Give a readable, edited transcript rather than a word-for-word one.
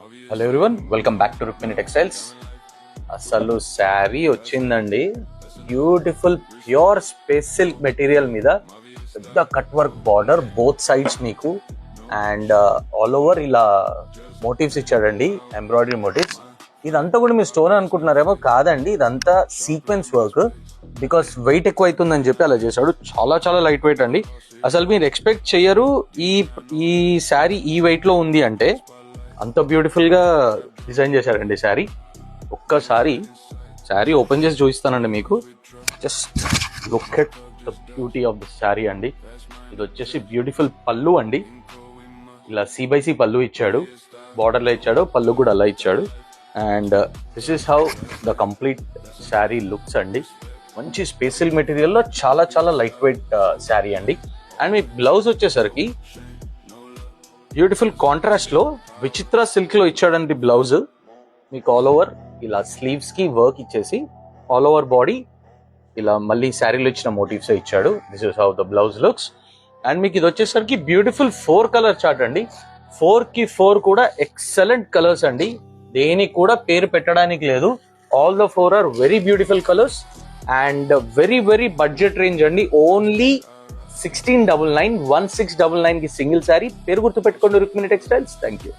Hello everyone, welcome back to Rukmini textiles. అసలు శారీ వచ్చిందండి, beautiful pure space silk material మీద పెద్ద cut work border both sides మీకు, and all over ఇలా motifs ఇచ్చాడండి, ఎంబ్రాయిడరీ మోటివ్స్. ఇదంతా కూడా మీరు స్టోన్ అనుకుంటున్నారేమో, కాదండి, ఇదంతా సీక్వెన్స్ వర్క్. బికాస్ వెయిట్ ఎక్కువ అవుతుందని చెప్పి అలా చేశాడు. చాలా చాలా లైట్ వెయిట్ అండి. అసలు మీరు ఎక్స్పెక్ట్ చేయరు ఈ శారీ ఈ వెయిట్ లో ఉంది అంటే. అంత బ్యూటిఫుల్ గా డిజైన్ చేశారండి శారీ. ఒక్కసారి శారీ ఓపెన్ చేసి చూపిస్తానండి మీకు. Just look at the beauty of the sari అండి. ఇది వచ్చేసి బ్యూటిఫుల్ పళ్ళు అండి. ఇలా C/C పళ్ళు ఇచ్చాడు, బార్డర్లో ఇచ్చాడు, పళ్ళు కూడా అలా ఇచ్చాడు. And this is how the complete sari looks అండి. మంచి స్పేషియల్ మెటీరియల్లో చాలా చాలా లైట్ వెయిట్ శారీ అండి. అండ్ మీ బ్లౌజ్ వచ్చేసరికి బ్యూటిఫుల్ కాంట్రాస్ట్ లో విచిత్ర సిల్క్ లో ఇచ్చాడండి బ్లౌజ్. మీకు ఆల్ ఓవర్ ఇలా స్లీవ్స్ కి వర్క్ ఇచ్చేసి ఆల్ ఓవర్ బాడీ ఇలా మళ్ళీ శారీలో ఇచ్చిన మోటివ్స్ ఇచ్చాడు. This is how the blouse looks. And మీకు ఇది వచ్చేసరికి బ్యూటిఫుల్ 4 కలర్ చార్ట్ అండి. 4కి 4 కూడా ఎక్సలెంట్ కలర్స్ అండి. దేనికి కూడా పేరు పెట్టడానికి లేదు. All the 4 are very beautiful colours and very very budget range అండి. ఓన్లీ 1699 1699 కి సింగిల్ శారీ. పేరు గుర్తు పెట్టుకోండి, రుక్మిణి టెక్స్టైల్స్. Thank you.